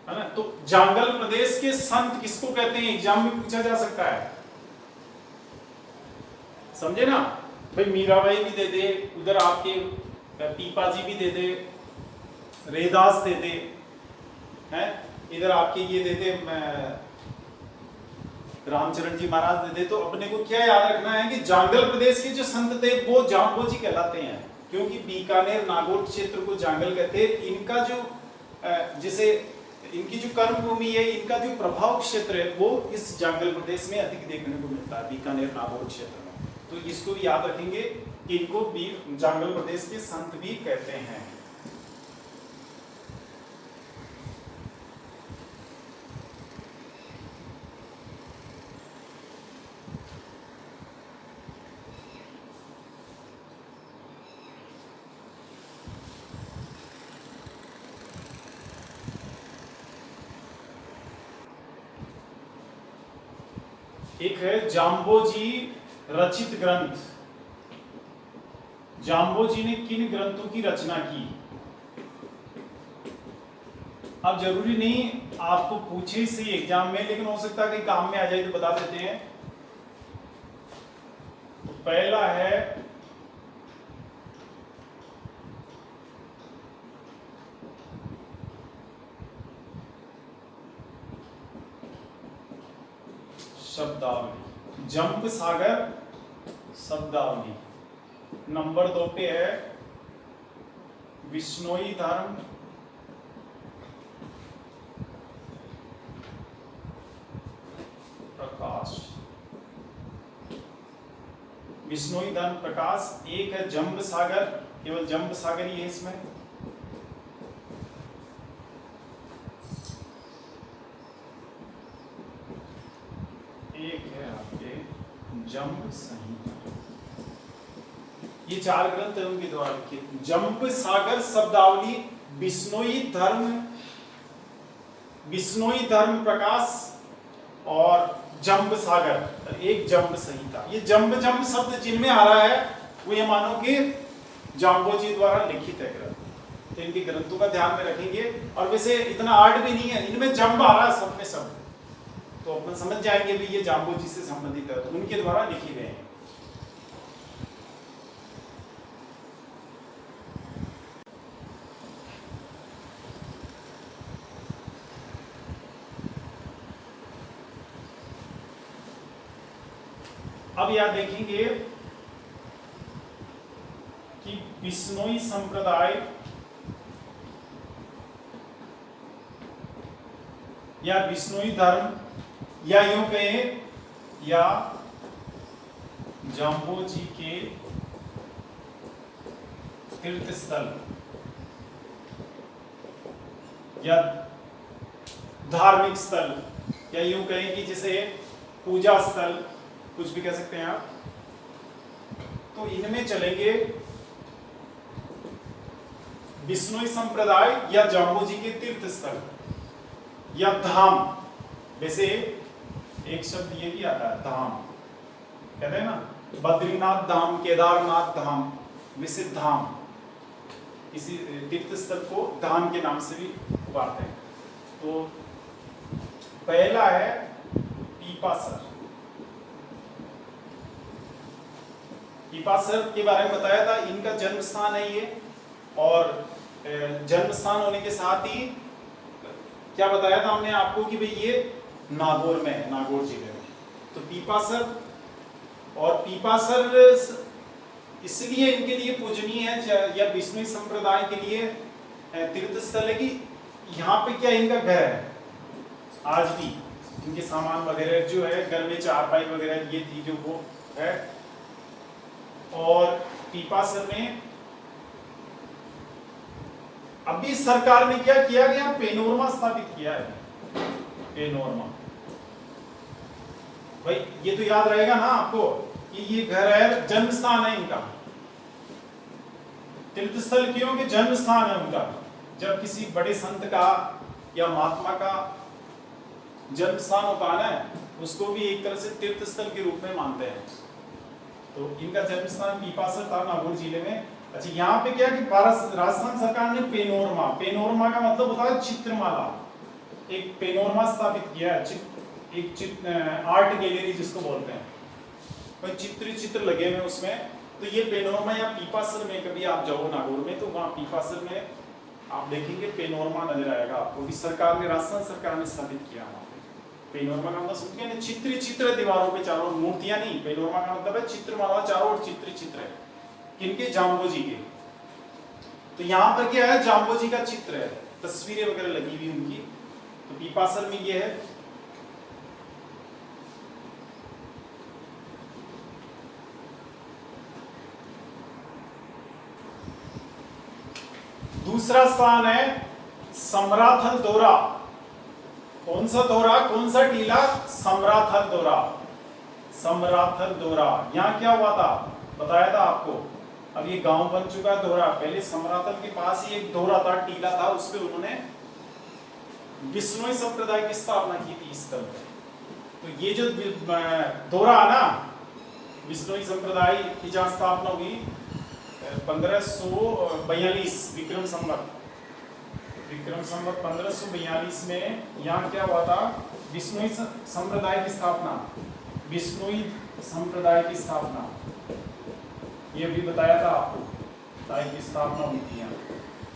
Speaker 1: है ना? तो जांगल प्रदेश के संत किसको कहते हैं, एग्जाम में पूछा जा सकता है, समझे ना भाई। मीराबाई भी दे दे, उधर आपके पीपा जी भी दे दे, रेदास दे दे, हैं, इधर आपके ये दे दे, रामचरण जी महाराज दे दे। तो अपने को क्या याद रखना है कि जांगल प्रदेश के जो संत थे वो जाम्बोजी कहलाते हैं, क्योंकि बीकानेर नागौर क्षेत्र को जांगल कहते हैं। इनका जो जिसे इनकी जो कर्म भूमि है, इनका जो प्रभाव क्षेत्र है, वो इस जांगल प्रदेश में अधिक देखने को मिलता है, बीकानेर नागौर क्षेत्र में। तो इसको भी याद रखेंगे कि इनको भी जांगल प्रदेश के संत भी कहते हैं। एक है जाम्बोजी रचित ग्रंथ। जाम्बोजी ने किन ग्रंथों की रचना की? अब जरूरी नहीं आपको पूछे से एग्जाम में, लेकिन हो सकता है कि काम में आ जाए तो बता देते हैं। तो पहला है शब्दावली, जंप सागर शब्दावली। नंबर 2 पे है विश्नोई धर्म प्रकाश। विश्नोई धर्म प्रकाश। एक है जंब सागर, केवल जंब सागर ही है इसमें। एक है आपके जंब संहिता। ये 4 ग्रंथ है उनके द्वारा लिखित। जंब सागर शब्दावली, बिश्नोई धर्म प्रकाश और जंब सागर, एक जंब संहिता। ये जंब शब्द जिनमें आ रहा है वो ये मानो कि जाम्बोजी द्वारा लिखित है ग्रंथ। तो इनके ग्रंथों का ध्यान में रखेंगे। और वैसे इतना आर्ट भी नहीं है, इनमें जंब आ रहा है सब में सब, तो अपन समझ जाएंगे भी ये जाम्बोजी से संबंधित है, तो उनके द्वारा लिखे गए हैं। अब यह देखेंगे कि बिश्नोई संप्रदाय या बिश्नोई धर्म या यूं कहें या जाम्बोजी के तीर्थ स्थल या धार्मिक स्थल, या यूं कहें कि जिसे पूजा स्थल, कुछ भी कह सकते हैं आप, तो इनमें चलेंगे बिश्नोई संप्रदाय या जाम्बोजी के तीर्थ स्थल या धाम। वैसे एक शब्द ये भी आता है धाम, कहते हैं ना, बद्रीनाथ धाम, केदारनाथ धाम, विसिद्ध धाम, इसी तीर्थ स्थल को धाम के नाम से भी पुकारते हैं। तो पहला है पीपासर। पीपासर के बारे में बताया था, इनका जन्म स्थान है ये, और जन्म स्थान होने के साथ ही क्या बताया था हमने आपको कि भाई ये नागौर में है, नागौर जिले में। तो पीपासर, और पीपासर इसलिए इनके लिए पूजनीय है या विष्णु संप्रदाय के लिए तीर्थ स्थल है कि यहाँ पे क्या इनका घर है, आज भी इनके सामान वगैरह जो है घर में चारपाई वगैरह ये थी जो वो है। और पीपासर में अभी सरकार ने क्या किया गया, पेनोरमा स्थापित किया है। पेनोरमा भाई ये तो याद रहेगा ना आपको कि ये घर है, जन्म स्थान है इनका। तीर्थ स्थल क्यों कि जन्म स्थान है उनका। जब किसी बड़े संत का या महात्मा का जन्म स्थान होता है ना, उसको भी एक तरह से तीर्थ स्थल के रूप में मानते हैं। तो इनका जन्म स्थान पीपासर था नागौर जिले में। अच्छा, यहाँ पे क्या कि भारत राजस्थान सरकार ने पेनोरमा, पेनोरमा का मतलब होता है चित्रमाला, एक पेनोरमा स्थापित किया है, एक आर्ट गैलरी जिसको बोलते हैं, कोई चित्र लगे हुए उसमें। तो ये पेनोरमा या पीपासर में कभी आप जाओ नागौर में तो वहाँ पीपासर में आप देखेंगे पेनोरमा नजर आएगा आपको, सरकार ने, राजस्थान सरकार ने स्थापित किया वहाँ पे। पेनोरमा का मतलब सुनते हैं चित्र दीवारों पे, चारों मूर्तियां नहीं। पेनोरमा का मतलब है चित्रमाला, चारों ओर चित्र है। किनके? जाम्बोजी के। तो यहाँ पर क्या है, जाम्बोजी का चित्र है, तस्वीरें वगैरह लगी हुई उनकी। तो पीपासर में ये है। दूसरा स्थान है समराथल दौरा। कौन सा दौरा, कौन सा टीला? समराथल दौरा। समराथल दौरा यहाँ क्या हुआ था, बताया था आपको। अब ये गांव बन चुका है दौरा, पहले समराथल के पास ही एक दौरा था, टीला था, उस पे उन्होंने बिश्नोई संप्रदाय की स्थापना की थी इस स्थल पे। तो ये जो दौरा है ना, बिश्नोई संप्रदाय की जहाँ स्थापना हुई 1542 विक्रम संवत 1542 में यहाँ क्या हुआ था, बिश्नोई संप्रदाय की स्थापना, बिश्नोई संप्रदाय की स्थापना, ये भी बताया था आपको, की स्थापना हुई थी यहाँ।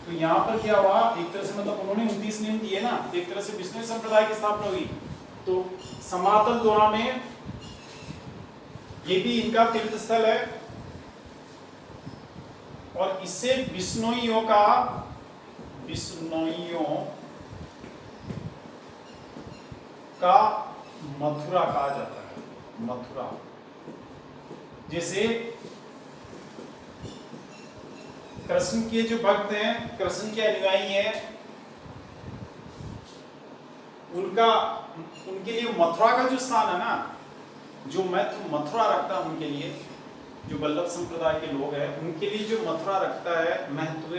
Speaker 1: तो यहाँ पर क्या हुआ, एक तरह से मतलब उन्होंने 29 नियम दिए ना, एक तरह से बिश्नोई संप्रदाय की स्थापना हुई। तो समराथल दौरा में ये भी इनका तीर्थ स्थल है, और इससे बिश्नोइयों का मथुरा कहा जाता है। मथुरा, जैसे कृष्ण के जो भक्त हैं, कृष्ण के अनुयायी हैं, उनके लिए मथुरा का जो स्थान है ना, जो महत्व मथुरा रखता है उनके लिए, जो वल्लभ संप्रदाय के लोग हैं उनके लिए जो मथुरा रखता है महत्व,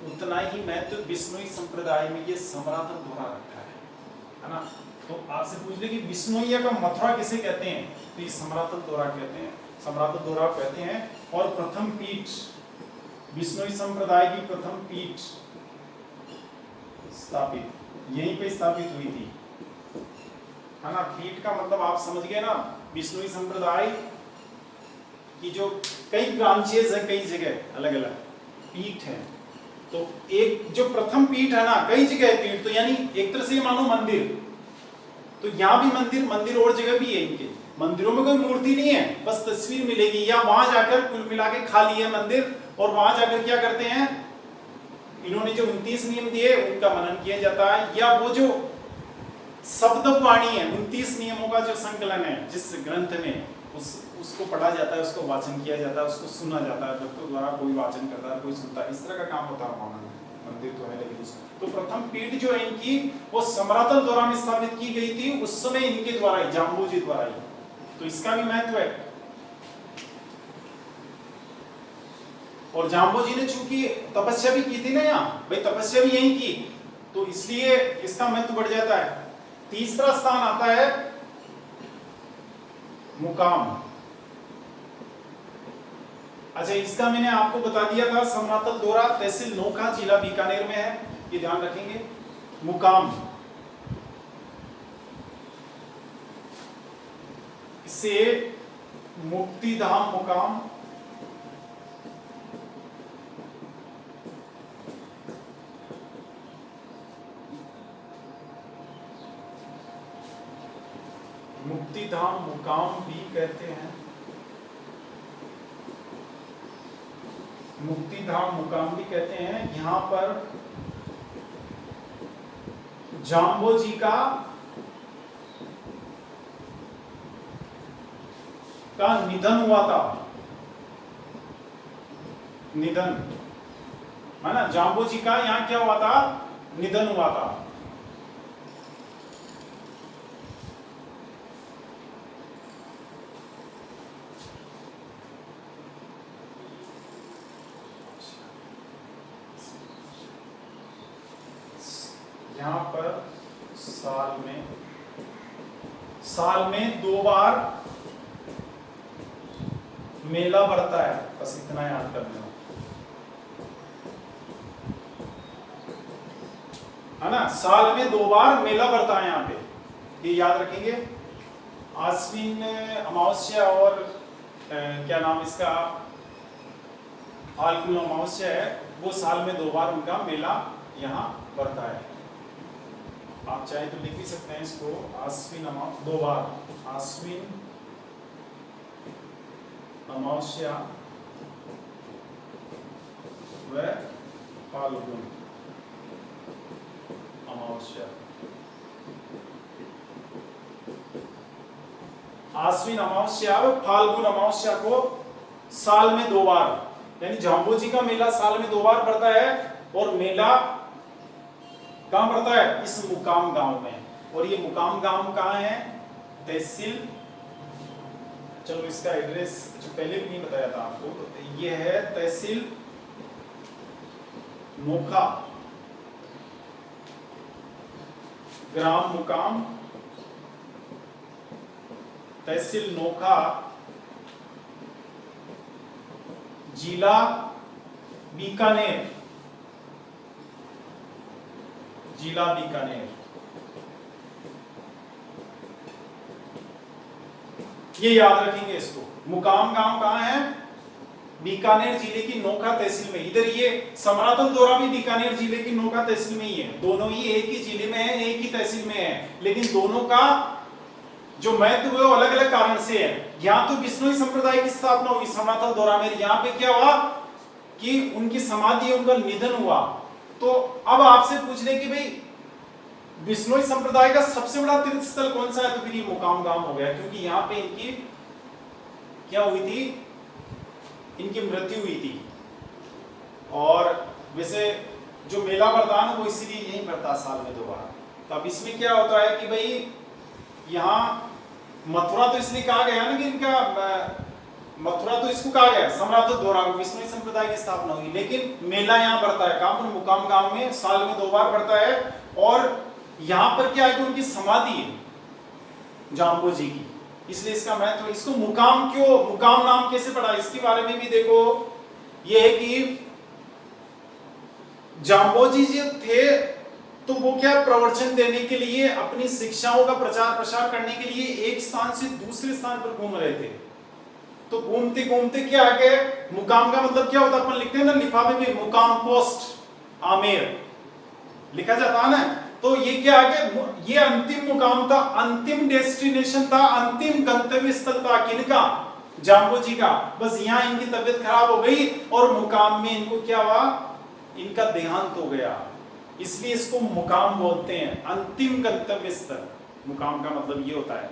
Speaker 1: उतना ही महत्व बिश्नोई संप्रदाय में ये समराथल दौरा रखता है ना। तो आपसे पूछ ले कि बिश्नोइया का मथुरा किसे कहते हैं, तो ये समराथल दौरा कहते हैं, समराथल दौरा कहते हैं। और प्रथम पीठ, बिश्नोई संप्रदाय की प्रथम पीठ स्थापित यहीं पे स्थापित हुई थी, है ना। पीठ का मतलब आप समझ गए ना, बिश्नोई संप्रदाय की जो कई ब्रांचेस है, कई जगह अलग अलग पीठ है। तो एक जो प्रथम पीठ है ना, कई जगह पीठ, तो यानी एक तरह से मानो मंदिर। तो यहाँ भी मंदिर और जगह भी है। इनके मंदिरों में कोई मूर्ति नहीं है, बस तस्वीर मिलेगी, या वहां जाकर कुल मिला के खाली है मंदिर, और वहां जाकर क्या करते हैं, इन्होंने जो 29 नियम दिए उनका मनन किया जाता है, या वो जो शब्द वाणी है 29 नियमों का जो संकलन है जिस ग्रंथ में, उसको पढ़ा जाता है, उसको वाचन किया जाता है, उसको सुना जाता है भक्तों द्वारा, कोई वाचन करता है, कोई सुनता है, इस तरह का काम होता है। मंदिर तो है, लेकिन तो प्रथम पीठ जो है इनकी वो समराथल दौरा में स्थापित की गई थी, उस समय इनके द्वारा ही, जाम्बोजी द्वारा ही। तो इसका भी महत्व है। और जाम्बोजी ने चूंकि तपस्या भी की थी ना यहाँ, भाई तपस्या भी यहीं की, तो इसलिए इसका महत्व बढ़ जाता है। तीसरा स्थान आता है मुकाम। अच्छा, इसका मैंने आपको बता दिया था, समरातल दौरा तहसील नोखा जिला बीकानेर में है, ये ध्यान रखेंगे। मुकाम, इसे मुक्तिधाम मुकाम, मुक्तिधाम मुकाम भी कहते हैं, मुक्तिधाम मुकाम भी कहते हैं। यहां पर जाम्बो जी का निधन हुआ था, निधन है ना, जाम्बो जी का यहां क्या हुआ था, निधन हुआ था। यहां पर साल में 2 बार मेला बढ़ता है, बस इतना याद कर लेना, है ना। साल में 2 बार मेला बढ़ता है यहाँ पे, ये याद रखेंगे। आश्विन अमावस्या और क्या नाम इसका, फाल्गुन अमावस्या है, वो साल में 2 बार उनका मेला यहाँ बढ़ता है। आप चाहे तो लिख भी सकते हैं इसको, आश्विन 2 बार, आश्विन अमावस्या व फाल्गुन अमावस्या। आश्विन अमावस्या और फाल्गुन अमावस्या को साल में 2 बार, यानी जाम्बो जी का मेला साल में 2 बार पड़ता है, और मेला कहां पड़ता है, इस मुकाम गांव में। और ये मुकाम गांव कहां है, तहसील, चलो इसका एड्रेस जो पहले भी नहीं बताया था आपको, तो ये है तहसील नोखा, ग्राम मुकाम, तहसील नोखा, जिला बीकानेर, जिला बीकानेर। ये याद रखेंगे इसको। मुकाम गांव कहां है, बीकानेर जिले की नोखा तहसील में। इधर ये समरातल दौरा भी बीकानेर जिले की नोखा तहसील में ही है, दोनों ही एक ही जिले में है, एक ही तहसील में है, लेकिन दोनों का जो महत्व है वो अलग अलग कारण से है। यहाँ तो बिश्नोई संप्रदाय की स्थापना हुई समरातल दौरा में, यहाँ पे क्या हुआ कि उनकी समाधि, उनका निधन हुआ। तो अब आपसे पूछ ले कि भाई बिश्नोई संप्रदाय का सबसे बड़ा तीर्थ स्थल कौन सा है, तो फिर ये मुकाम गांव हो गया, क्योंकि यहाँ पे इनकी क्या हुई थी, इनकी मृत्यु हुई थी। और वैसे जो मेला बरदान है वो इसीलिए यही पड़ता साल में 2 बार। तो अब इसमें क्या होता है कि भाई यहाँ मथुरा तो इसलिए कहा गया ना कि इनका मथुरा तो इसको कहा गया सम्राट दौरा, बिश्नोई संप्रदाय की स्थापना हुई, लेकिन मेला यहाँ पड़ता है कहां पर, मुकाम गांव में, साल में 2 बार पड़ता है। और यहाँ पर क्या है कि उनकी समाधि है जाम्बो जी की, इसलिए इसका महत्व। इसको मुकाम क्यों, मुकाम नाम कैसे पड़ा, इसके बारे में भी देखो। ये है कि जाम्बो जी जो थे तो वो क्या प्रवचन देने के लिए, अपनी शिक्षाओं का प्रचार प्रसार करने के लिए एक स्थान से दूसरे स्थान पर घूम रहे थे। तो घूमते घूमते क्या आ गए, मुकाम का मतलब क्या होता है, अपन लिखते हैं ना लिफाफे में, मुकाम पोस्ट आमेर लिखा जाता है ना। तो ये क्या आ गया, ये अंतिम मुकाम था, अंतिम डेस्टिनेशन था, अंतिम गंतव्य स्थल था किनका, जाम्बो जी का। बस यहाँ इनकी तबीयत खराब हो गई और मुकाम में इनको क्या हुआ, इनका देहांत हो गया, इसलिए इसको मुकाम बोलते हैं, अंतिम गंतव्य स्थल। मुकाम का मतलब ये होता है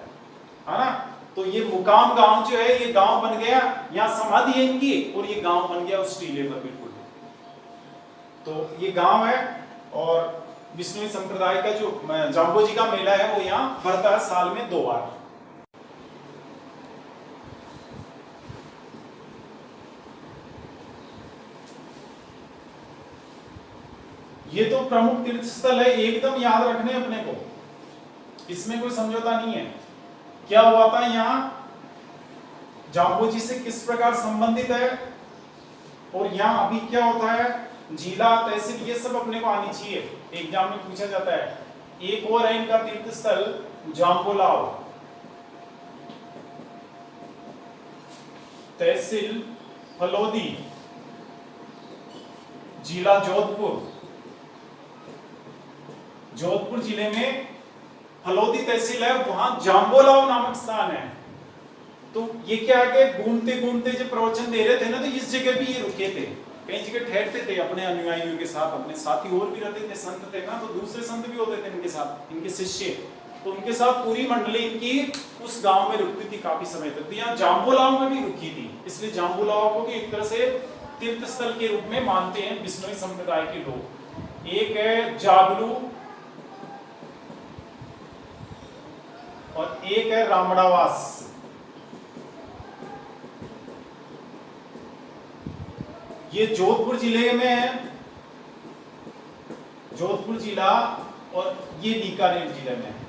Speaker 1: ना। तो ये मुकाम गांव जो है, ये गांव बन गया, यहाँ समाधि है इनकी, और ये गांव बन गया उस टीले पर बिल्कुल। तो ये गांव है, और बिश्नोई संप्रदाय का जो जाम्बो जी का मेला है वो यहाँ भरता है साल में 2 बार। ये तो प्रमुख तीर्थ स्थल है, एकदम याद रखने अपने को, इसमें कोई समझौता नहीं है। क्या हुआ था यहाँ, जाम्बो जी से किस प्रकार संबंधित है, और यहाँ अभी क्या होता है, जिला तहसील ये सब अपने को आनी चाहिए, एग्जाम में पूछा जाता है। एक और है इनका तीर्थ स्थल जाम्बोलाव, तहसील फलोदी, जिला जोधपुर। जोधपुर जिले में फलोदी तहसील है, वहां जाम्बोलाव नामक स्थान है। तो ये क्या है कि घूमते घूमते जब प्रवचन दे रहे थे ना, तो इस जगह भी ये रुके थे, कई जगह ठहरते थे अपने अनुयायियों के साथ। अपने साथी और भी रहते थे, संत थे ना, तो दूसरे संत भी होते थे इनके साथ, इनके शिष्य, तो उनके साथ पूरी मंडली इनकी उस गांव में रुकती थी काफी समय तक। तो यहाँ जाम्बोलाव में भी रुकी थी, इसलिए जाम्बोलाव को भी एक तरह से तीर्थ स्थल के रूप में मानते हैं बिश्नोई संप्रदाय के लोग। एक है जागलू और एक है रामड़ावास। ये जोधपुर जिले में है, जोधपुर जिला, और ये बीकानेर जिले में है।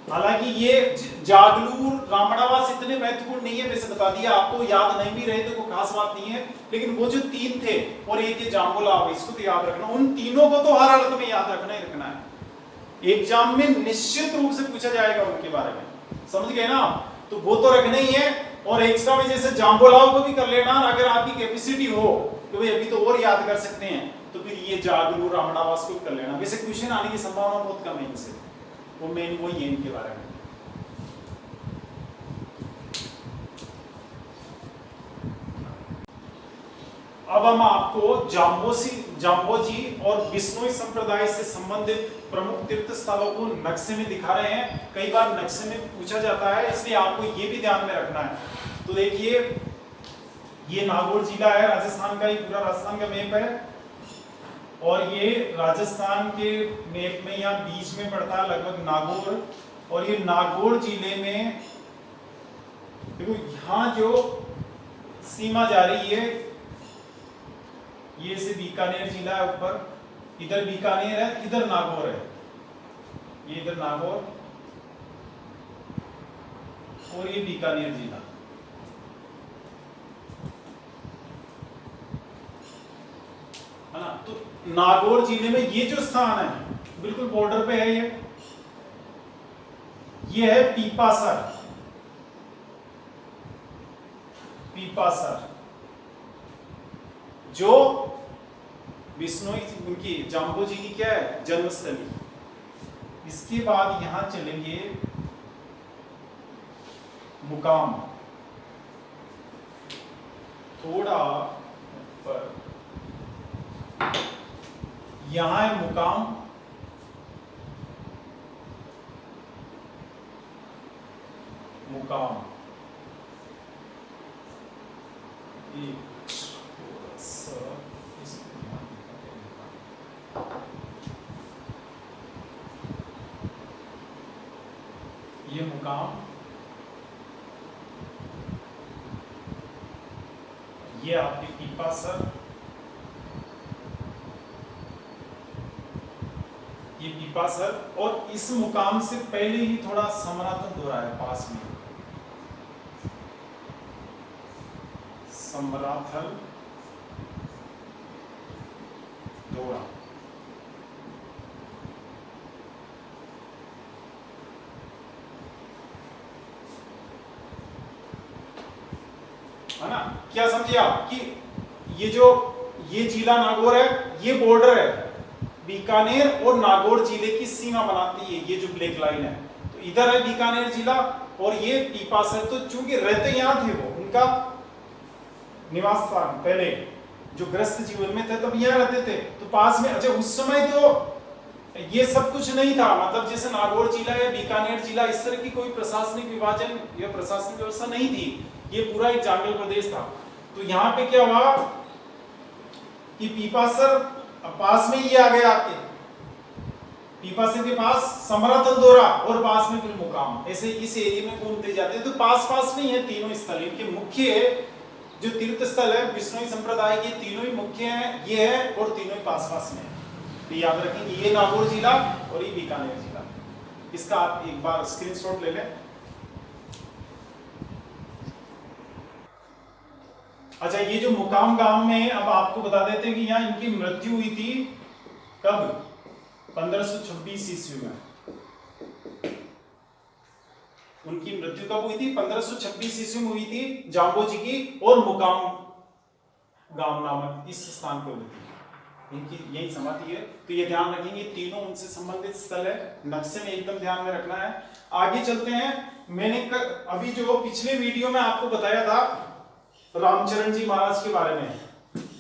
Speaker 1: हालांकि ये जागलू रामड़ावास इतने महत्वपूर्ण नहीं है, वैसे बता दिया आपको, याद नहीं भी रहे तो कोई खास बात नहीं है, लेकिन वो जो तीन थे और एक ये जाम्बोलाव, इसको तो याद रखना। उन तीनों को तो हर हालत में याद रखना ही रखना है, एग्जाम में निश्चित रूप से पूछा जाएगा उनके बारे में, समझ गए ना। तो वो तो रखना ही है, और एक्स्ट्रा में जैसे जाम्बोलाव को भी कर लेना, अगर आपकी कैपेसिटी हो तो भाई अभी तो और याद कर सकते हैं, तो फिर ये जागलू रामड़ावास को कर लेना। वैसे क्वेश्चन आने की संभावना बहुत कम है इनसे, वो मेन वही है इनके बारे में। अब हम आपको जाम्बोजी और बिश्नोई संप्रदाय से संबंधित प्रमुख तीर्थ स्थलों को नक्शे में दिखा रहे हैं। कई बार नक्शे में पूछा जाता है, इसलिए आपको ये भी ध्यान में रखना है। तो देखिए, ये नागौर जिला है, राजस्थान का, ये पूरा राजस्थान का मैप है, और ये राजस्थान के मैप में यहाँ बीच में पड़ता है लगभग नागौर। और ये नागौर जिले में देखो, यहाँ जो सीमा जा रही है, ये से बीकानेर जिला है ऊपर, इधर बीकानेर है, इधर नागौर है, ये इधर नागौर और ये बीकानेर जिला। है ना। तो नागौर जिले में ये जो स्थान है बिल्कुल बॉर्डर पे है, ये है पीपासर। पीपासर जो बिश्नोई उनकी जाम्बोजी की क्या है, जन्मस्थली। इसके बाद यहां चलेंगे मुकाम, थोड़ा ऊपर, यहां है मुकाम, मुकाम ये मुकाम, ये आपके पीपासर, ये पीपासर, और इस मुकाम से पहले ही थोड़ा समराथल दौरा है पास में, समराथल दौरा। है ना। क्या समझे आप कि ये जिला नागौर है, ये बॉर्डर है, बीकानेर और नागौर जिले की सीमा बनाती है ये जो ब्लैक लाइन है। तो इधर है बीकानेर जिला और ये पीपासर। तो चूंकि रहते यहां थे, वो उनका निवास स्थान पहले जो ग्रस्त जीवन में थे तब यहाँ रहते थे, तो पास में। अच्छा, उस समय तो ये सब कुछ नहीं था, मतलब जैसे नागौर जिला या बीकानेर जिला इस तरह की कोई प्रशासनिक विभाजन या प्रशासनिक व्यवस्था नहीं थी, ये पूरा एक जंगल प्रदेश था। तो यहाँ पे क्या हुआ कि पीपासर पास में ये आ गया, आपके पीपासर के पास समराथल दौरा और पास में फिर मुकाम, ऐसे इस एरिया में घूमते जाते हैं। तो पास में ही है तीनों स्थल। इनके मुख्य जो तीर्थ स्थल है बिश्नोई संप्रदाय के, तीनों ही मुख्य हैं, ये है, और तीनों ही पास में। तो याद रखेंगे, ये नागौर जिला और ये बीकानेर जिला। इसका आप एक बार स्क्रीनशॉट ले लें। अच्छा, ये जो मुकाम गांव में, अब आपको बता देते हैं कि यहाँ इनकी मृत्यु हुई थी कब? 1526 ईस्वी में। उनकी मृत्यु कब हुई थी? 1526 ईस्वी में हुई थी जाम्बो जी की, और मुकाम गांव नामक इस स्थान पे हुई थी। इनकी यही समाधि है। तो ये ध्यान रखेंगे, तीनों उनसे संबंधित स्थल है, नक्शे में एकदम ध्यान में रखना है। आगे चलते हैं। मैंने अभी जो पिछले वीडियो में आपको बताया था रामचरण जी महाराज के बारे में,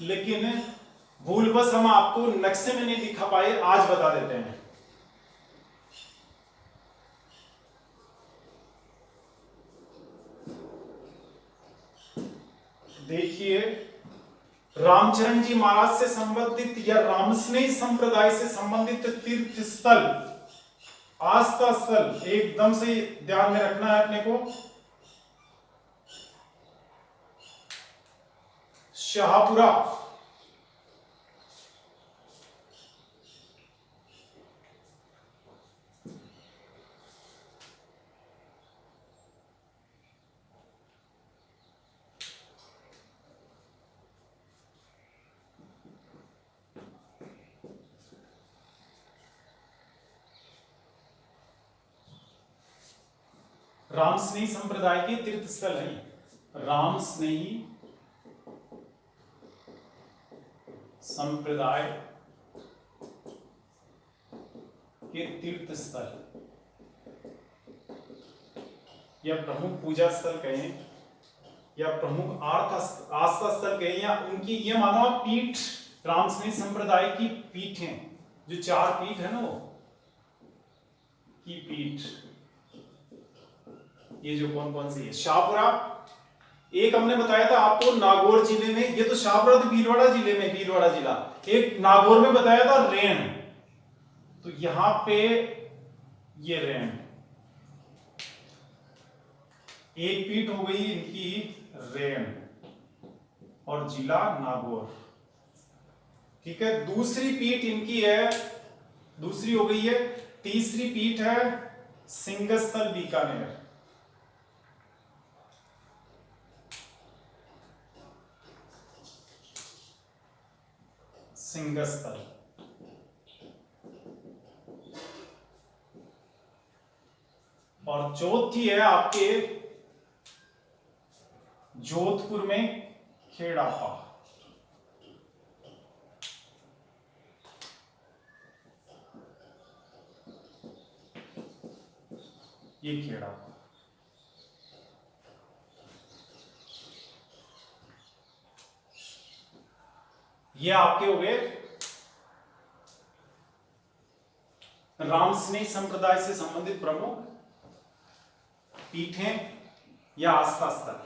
Speaker 1: लेकिन भूलवश हम आपको नक्शे में नहीं दिखा पाए, आज बता देते हैं। देखिए, रामचरण जी महाराज से संबंधित या रामस्नेही संप्रदाय से संबंधित तीर्थ स्थल, आस्था स्थल, एकदम से ध्यान में रखना है अपने को। शाहपुरा, रामस्नेही संप्रदाय के तीर्थ स्थल है। रामस्नेही संप्रदाय के तीर्थ स्थल या प्रमुख पूजा स्थल कहें, या प्रमुख आस्था स्थल कहें, या उनकी ये मानो आप पीठ, रामस्नेही संप्रदाय की पीठें, जो 4 पीठ है ना, वो की पीठ, ये जो कौन कौन सी है। शाहपुरा, एक हमने बताया था आपको नागौर जिले में, ये तो शाहपुरा तो भीलवाड़ा जिले में, भीलवाड़ा जिला। एक नागौर में बताया था रेण, तो यहां पे ये रेण, एक पीठ हो गई इनकी रेण, और जिला नागौर। ठीक है, दूसरी पीठ इनकी है, दूसरी हो गई है। तीसरी पीठ है सिंहस्थल बीकानेर। सिंहस्थल, और चौथी है आपके जोधपुर में खेड़ापा। ये खेड़ापा, ये आपके हो गए रामस्नेही संप्रदाय से संबंधित प्रमुख पीठें या आस्था स्थल।